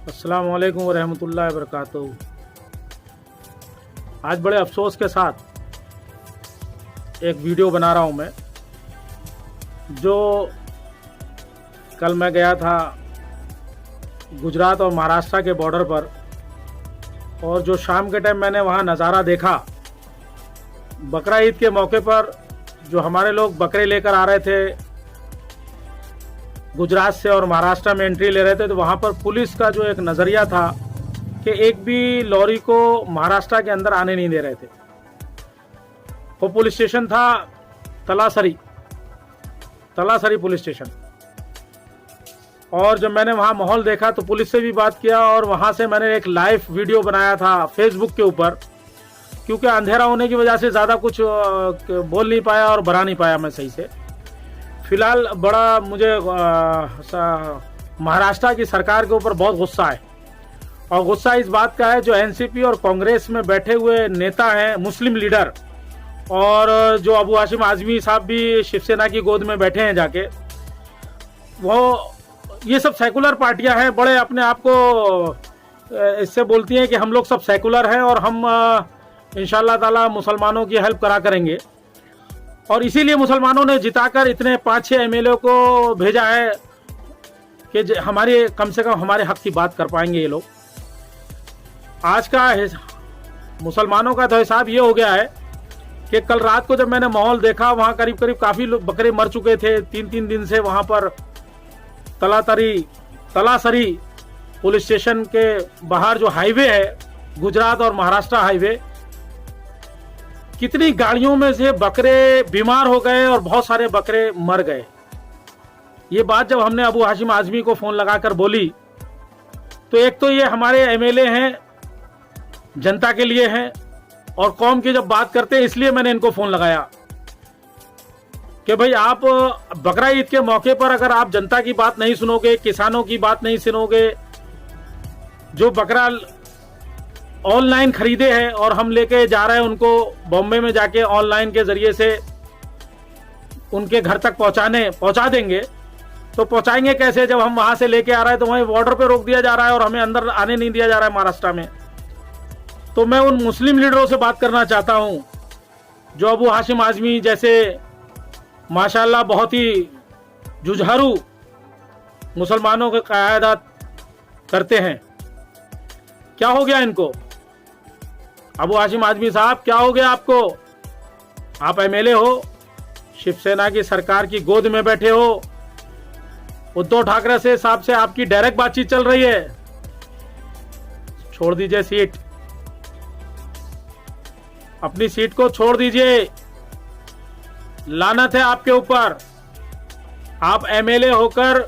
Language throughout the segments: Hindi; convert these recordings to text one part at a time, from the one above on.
अस्सलाम वालेकुम वरहमतुल्लाहि वबरकातुहू। आज बड़े अफसोस के साथ एक वीडियो बना रहा हूँ मैं। जो कल मैं गया था गुजरात और महाराष्ट्र के बॉर्डर पर, और जो शाम के टाइम मैंने वहाँ नज़ारा देखा, बकरा ईद के मौके पर जो हमारे लोग बकरे लेकर आ रहे थे गुजरात से और महाराष्ट्र में एंट्री ले रहे थे, तो वहाँ पर पुलिस का जो एक नज़रिया था कि एक भी लॉरी को महाराष्ट्र के अंदर आने नहीं दे रहे थे। वो पुलिस स्टेशन था तलासरी पुलिस स्टेशन। और जब मैंने वहाँ माहौल देखा तो पुलिस से भी बात किया, और वहाँ से मैंने एक लाइव वीडियो बनाया था फेसबुक के ऊपर, क्योंकि अंधेरा होने की वजह से ज़्यादा कुछ बोल नहीं पाया और बना नहीं पाया मैं सही से। फिलहाल बड़ा मुझे महाराष्ट्र की सरकार के ऊपर बहुत गुस्सा है, और गुस्सा इस बात का है जो एनसीपी और कांग्रेस में बैठे हुए नेता हैं, मुस्लिम लीडर, और जो अबू हाशिम आजमी साहब भी शिवसेना की गोद में बैठे हैं जाके, वो ये सब सेकुलर पार्टियां हैं, बड़े अपने आप को इससे बोलती हैं कि हम लोग सब सेकुलर हैं और हम इंशाअल्लाह ताला मुसलमानों की हेल्प करा करेंगे। और इसीलिए मुसलमानों ने जिताकर इतने 5-6 एमएलए को भेजा है कि हमारे कम से कम हमारे हक की बात कर पाएंगे ये लोग। आज का मुसलमानों का तो हिसाब ये हो गया है कि कल रात को जब मैंने माहौल देखा, वहाँ करीब करीब काफ़ी लोग बकरे मर चुके थे। 3-3 दिन से वहाँ पर तलासरी पुलिस स्टेशन के बाहर जो हाईवे है, गुजरात और महाराष्ट्र हाईवे, कितनी गाड़ियों में से बकरे बीमार हो गए और बहुत सारे बकरे मर गए। ये बात जब हमने अबू हाशिम आजमी को फ़ोन लगाकर बोली, तो एक तो ये हमारे एमएलए हैं, जनता के लिए हैं, और कौम की जब बात करते हैं इसलिए मैंने इनको फ़ोन लगाया कि भाई आप बकरा ईद के मौके पर अगर आप जनता की बात नहीं सुनोगे, किसानों की बात नहीं सुनोगे, जो बकरा ऑनलाइन खरीदे हैं और हम लेके जा रहे हैं उनको बॉम्बे में जाके ऑनलाइन के जरिए से उनके घर तक पहुंचा देंगे, तो पहुंचाएंगे कैसे जब हम वहां से लेके आ रहे हैं तो वहीं बॉर्डर पे रोक दिया जा रहा है और हमें अंदर आने नहीं दिया जा रहा है महाराष्ट्र में। तो मैं उन मुस्लिम लीडरों से बात करना चाहता हूं जो अबू हाशिम आजमी जैसे माशाल्लाह बहुत ही जुझारू मुसलमानों की क़यादत करते हैं। क्या हो गया इनको? अबू हाशिम आजमी साहब, क्या हो गया आपको? आप एमएलए हो, शिवसेना की सरकार की गोद में बैठे हो, उद्धव ठाकरे से साहब से आपकी डायरेक्ट बातचीत चल रही है। छोड़ दीजिए सीट, अपनी सीट को छोड़ दीजिए। लानत है आपके ऊपर, आप एमएलए होकर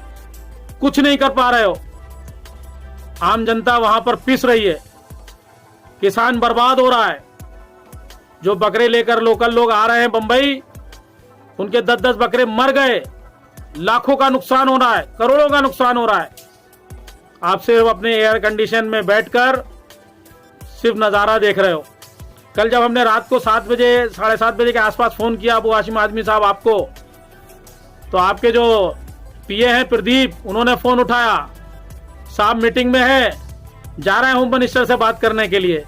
कुछ नहीं कर पा रहे हो। आम जनता वहां पर पिस रही है, किसान बर्बाद हो रहा है। जो बकरे लेकर लोकल लोग आ रहे हैं बंबई, उनके 10-10 बकरे मर गए, लाखों का नुकसान हो रहा है, करोड़ों का नुकसान हो रहा है। आप सिर्फ अपने एयर कंडीशन में बैठकर सिर्फ नज़ारा देख रहे हो। कल जब हमने रात को 7 बजे 7:30 बजे के आसपास फ़ोन किया अबू हाशिम आजमी साहब आपको, तो आपके जो पीए हैं प्रदीप, उन्होंने फ़ोन उठाया, साहब मीटिंग में है, जा रहे हैं होम मिनिस्टर से बात करने के लिए।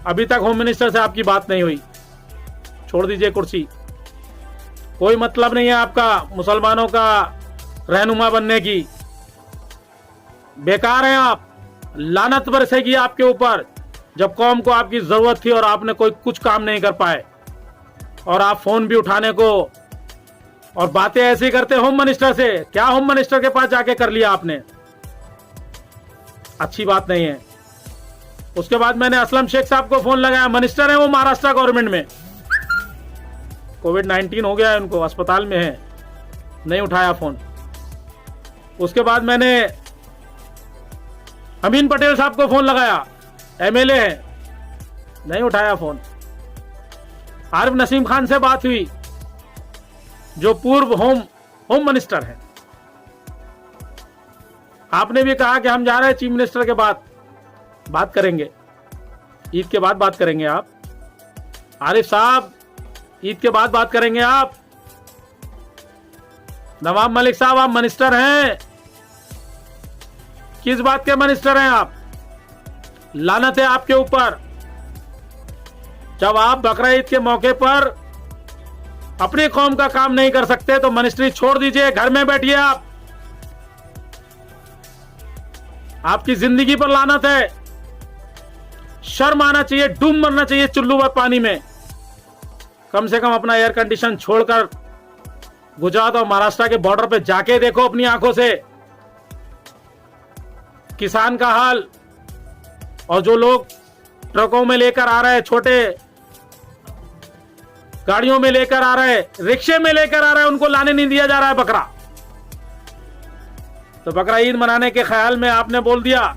अभी तक होम मिनिस्टर से आपकी बात नहीं हुई। छोड़ दीजिए कुर्सी, कोई मतलब नहीं है आपका मुसलमानों का रहनुमा बनने की। बेकार हैं आप, लानत बरसेगी आपके ऊपर। जब कौम को आपकी जरूरत थी और आपने कोई कुछ काम नहीं कर पाए, और आप फोन भी उठाने को और बातें ऐसी करते होम मिनिस्टर से। क्या होम मिनिस्टर के पास जाके कर लिया आपने? अच्छी बात नहीं है। उसके बाद मैंने असलम शेख साहब को फोन लगाया, मिनिस्टर है वो महाराष्ट्र गवर्नमेंट में, कोविड-19 हो गया है उनको, अस्पताल में है, नहीं उठाया फोन। उसके बाद मैंने अमीन पटेल साहब को फोन लगाया, एमएलए है, नहीं उठाया फोन। आरिफ नसीम खान से बात हुई जो पूर्व होम मिनिस्टर है, आपने भी कहा कि हम जा रहे हैं चीफ मिनिस्टर के बाद बात करेंगे, ईद के बाद बात करेंगे। आप आरिफ साहब, ईद के बाद बात करेंगे आप। नवाब मलिक साहब, आप मिनिस्टर हैं, किस बात के मिनिस्टर हैं आप? लानत है आपके ऊपर। जब आप बकरा ईद के मौके पर अपनी कौम का काम नहीं कर सकते तो मिनिस्ट्री छोड़ दीजिए, घर में बैठिए आप। आपकी जिंदगी पर लानत है। शर्म आना चाहिए, डूब मरना चाहिए चुल्लू भर पानी में। कम से कम अपना एयर कंडीशन छोड़कर गुजरात और महाराष्ट्र के बॉर्डर पे जाके देखो अपनी आंखों से किसान का हाल। और जो लोग ट्रकों में लेकर आ रहे हैं, छोटे गाड़ियों में लेकर आ रहे हैं, रिक्शे में लेकर आ रहे हैं, उनको लाने नहीं दिया जा रहा है बकरा। तो बकरा ईद मनाने के ख्याल में आपने बोल दिया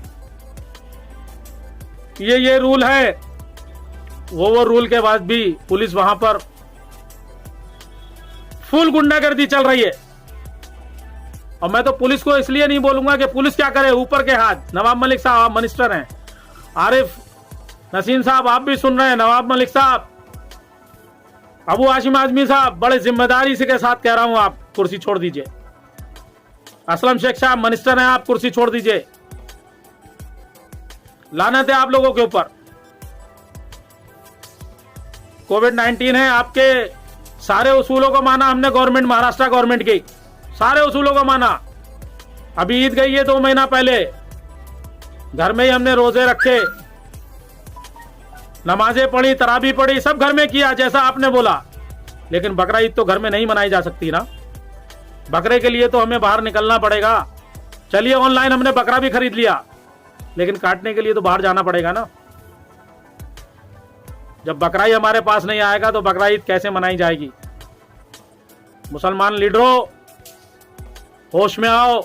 ये रूल है, वो रूल के बाद भी पुलिस वहां पर फुल गुंडागर्दी चल रही है। और मैं तो पुलिस को इसलिए नहीं बोलूंगा कि पुलिस क्या करे, ऊपर के हाथ नवाब मलिक साहब, आप मिनिस्टर हैं, आरिफ नसीम साहब आप भी सुन रहे हैं, नवाब मलिक साहब, अबू हाशिम आजमी साहब, बड़े जिम्मेदारी से के साथ कह रहा हूं, आप कुर्सी छोड़ दीजिए। असलम शेख साहब मिनिस्टर हैं, आप कुर्सी छोड़ दीजिए। लानत है आप लोगों के ऊपर। कोविड-19 है, आपके सारे उसूलों को माना हमने, गवर्नमेंट, महाराष्ट्र गवर्नमेंट की सारे उसूलों को माना। अभी ईद गई है 2 महीना पहले, घर में ही हमने रोजे रखे, नमाजें पढ़ी, तराबी पढ़ी, सब घर में किया जैसा आपने बोला। लेकिन बकरा ईद तो घर में नहीं मनाई जा सकती ना। बकरे के लिए तो हमें बाहर निकलना पड़ेगा। चलिए ऑनलाइन हमने बकरा भी खरीद लिया, लेकिन काटने के लिए तो बाहर जाना पड़ेगा ना। जब बकरा ही हमारे पास नहीं आएगा तो बकरा ईद कैसे मनाई जाएगी? मुसलमान लीडरों, होश में आओ,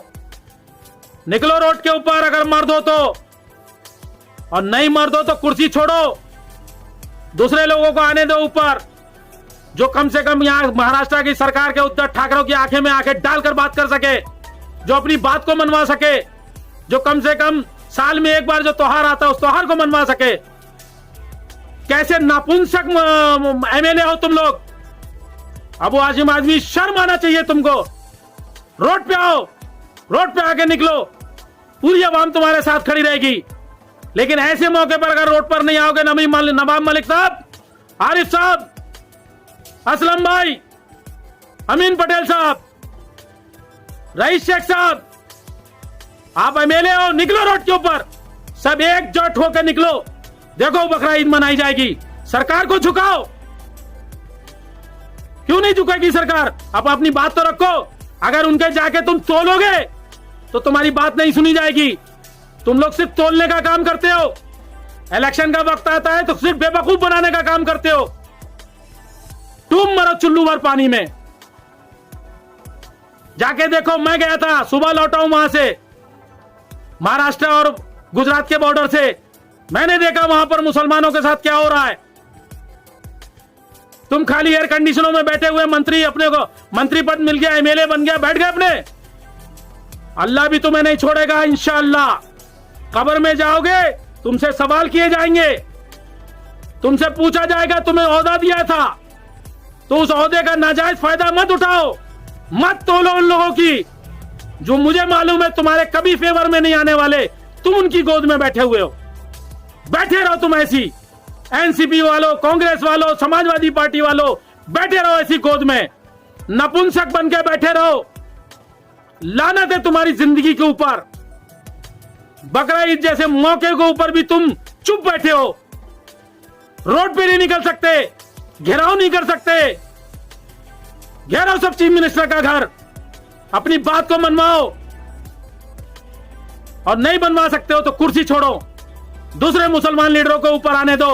निकलो रोड के ऊपर। अगर मर्द हो तो, और नहीं मर्द हो तो कुर्सी छोड़ो, दूसरे लोगों को आने दो ऊपर, जो कम से कम यहां महाराष्ट्र की सरकार के उद्धव ठाकरे की आंखें में आंखें डालकर बात कर सके, जो अपनी बात को मनवा सके, जो कम से कम साल में एक बार जो त्योहार आता है उस त्योहार को मनवा सके। कैसे नापुंसक एमएलए हो तुम लोग। अबू हाशिम आजमी, शर्म आना चाहिए तुमको। रोड पे आओ, रोड पे आके निकलो, पूरी आवाम तुम्हारे साथ खड़ी रहेगी। लेकिन ऐसे मौके पर अगर रोड पर नहीं आओगे, नवाब मलिक साहब, आरिफ साहब, असलम भाई, अमीन पटेल साहब, रईस शेख साहब, आप एमएलए हो, निकलो रोड के ऊपर, सब एकजुट होकर निकलो। देखो बकरा ईद मनाई जाएगी। सरकार को झुकाओ। क्यों नहीं झुकेगी सरकार? आप अपनी बात तो रखो। अगर उनके जाके तुम तोलोगे तो तुम्हारी बात नहीं सुनी जाएगी। तुम लोग सिर्फ तोलने का काम करते हो। इलेक्शन का वक्त आता है तो सिर्फ बेवकूफ बनाने का काम करते हो। तुम मरो चुल्लू भर पानी में। जाके देखो, मैं गया था, सुबह लौटा हूं वहां से, महाराष्ट्र और गुजरात के बॉर्डर से। मैंने देखा वहां पर मुसलमानों के साथ क्या हो रहा है। तुम खाली एयर कंडीशनों में बैठे हुए मंत्री, अपने को मंत्री पद मिल गया, एमएलए बन गया, बैठ गए अपने। अल्लाह भी तुम्हें नहीं छोड़ेगा इंशाअल्लाह। कब्र में जाओगे, तुमसे सवाल किए जाएंगे, तुमसे पूछा जाएगा तुम्हें ओहदा दिया था तो उस ओहदे का नाजायज फायदा मत उठाओ, मत तोलो उन लोगों की जो मुझे मालूम है तुम्हारे कभी फेवर में नहीं आने वाले। तुम उनकी गोद में बैठे हुए हो। बैठे रहो तुम ऐसी, एनसीपी वालों, कांग्रेस वालों, समाजवादी पार्टी वालों, बैठे रहो ऐसी गोद में, नपुंसक बन के बैठे रहो। लानत है तुम्हारी जिंदगी के ऊपर। बकरा ईद जैसे मौके के ऊपर भी तुम चुप बैठे हो। रोड पे नहीं निकल सकते, घेराव नहीं कर सकते। घेराव सब चीफ मिनिस्टर का घर, अपनी बात को मनवाओ। और नहीं बनवा सकते हो तो कुर्सी छोड़ो, दूसरे मुसलमान लीडरों को ऊपर आने दो।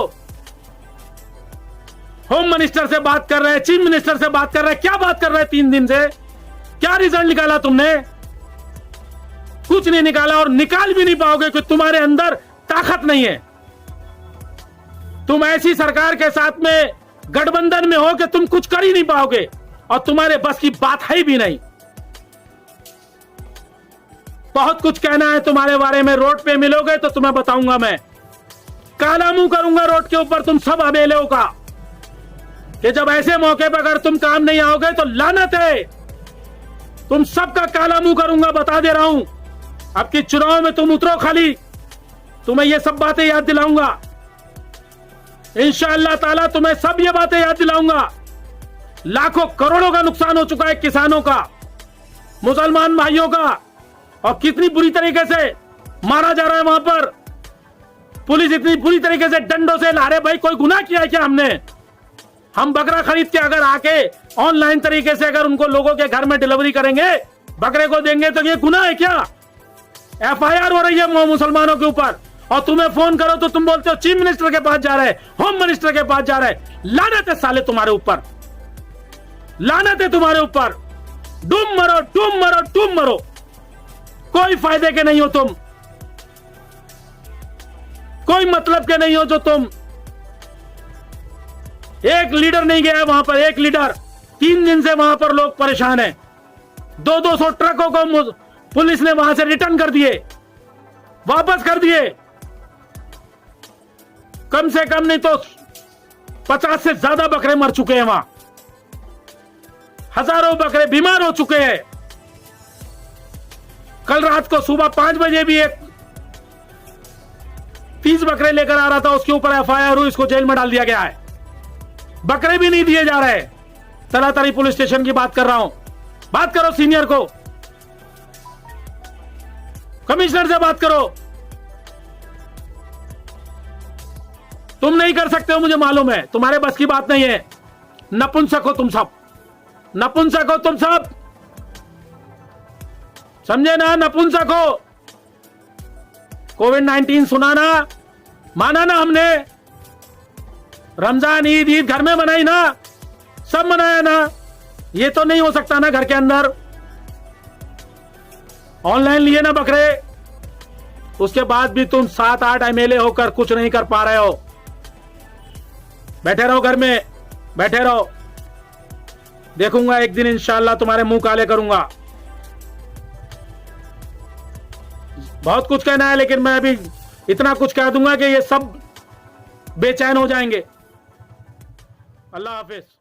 होम मिनिस्टर से बात कर रहे हैं, चीफ मिनिस्टर से बात कर रहे हैं, क्या बात कर रहे हैं 3 दिन से? क्या रिजल्ट निकाला तुमने? कुछ नहीं निकाला, और निकाल भी नहीं पाओगे कि तुम्हारे अंदर ताकत नहीं है। तुम ऐसी सरकार के साथ में गठबंधन में हो कि तुम कुछ कर ही नहीं पाओगे, और तुम्हारे बस की बात है भी नहीं। बहुत कुछ कहना है तुम्हारे बारे में। रोड पे मिलोगे तो तुम्हें बताऊंगा, मैं काला मुंह करूंगा रोड के ऊपर तुम सब अबेलों का, कि जब ऐसे मौके पर अगर तुम काम नहीं आओगे तो लानत है। तुम सबका काला मुंह करूंगा, बता दे रहा हूं। अब की चुनाव में तुम उतरो खाली, तुम्हें ये सब बातें याद दिलाऊंगा। इंशाअल्लाह ताला तुम्हें सब ये बातें याद दिलाऊंगा। लाखों करोड़ों का नुकसान हो चुका है किसानों का, मुसलमान भाइयों का, और कितनी बुरी तरीके से मारा जा रहा है वहां पर। पुलिस इतनी बुरी तरीके से डंडों से ला रहे। भाई कोई गुनाह किया है क्या हमने? हम बकरा खरीद के अगर आके ऑनलाइन तरीके से अगर उनको लोगों के घर में डिलीवरी करेंगे, बकरे को देंगे, तो ये गुनाह है क्या? एफआईआर हो रही है मुसलमानों के ऊपर, और तुम्हें फोन करो तो तुम बोलते हो चीफ मिनिस्टर के पास जा रहे, होम मिनिस्टर के पास जा रहे। लानत है साले तुम्हारे ऊपर, लानत है तुम्हारे ऊपर। डूब मरो, डूब मरो, डूब मरो, कोई फायदे के नहीं हो तुम, कोई मतलब के नहीं हो जो तुम। एक लीडर नहीं गया वहां पर, एक लीडर। 3 दिन से वहां पर लोग परेशान हैं। 200 ट्रकों को पुलिस ने वहां से रिटर्न कर दिए, वापस कर दिए। कम से कम नहीं तो 50 से ज्यादा बकरे मर चुके हैं वहां, हजारों बकरे बीमार हो चुके हैं। कल रात को सुबह 5 बजे भी एक 30 बकरे लेकर आ रहा था, उसके ऊपर एफआईआर हुई, इसको जेल में डाल दिया गया है। बकरे भी नहीं दिए जा रहे। तलातरी पुलिस स्टेशन की बात कर रहा हूं। बात करो सीनियर को, कमिश्नर से बात करो। तुम नहीं कर सकते हो, मुझे मालूम है, तुम्हारे बस की बात नहीं है। नपुंसक हो तुम सब, नपुंसक हो तुम सब, समझे ना? नपुंसक हो। कोविड-19 सुना ना, माना ना हमने। रमजान, ईद घर में मनाई ना, सब मनाया ना। ये तो नहीं हो सकता ना घर के अंदर। ऑनलाइन लिए ना बकरे, उसके बाद भी तुम 7-8 एमएलए होकर कुछ नहीं कर पा रहे हो। बैठे रहो घर में, बैठे रहो। देखूंगा एक दिन इंशाअल्लाह तुम्हारे मुंह काले करूंगा। बहुत कुछ कहना है, लेकिन मैं अभी इतना कुछ कह दूंगा कि ये सब बेचैन हो जाएंगे। अल्लाह हाफिज।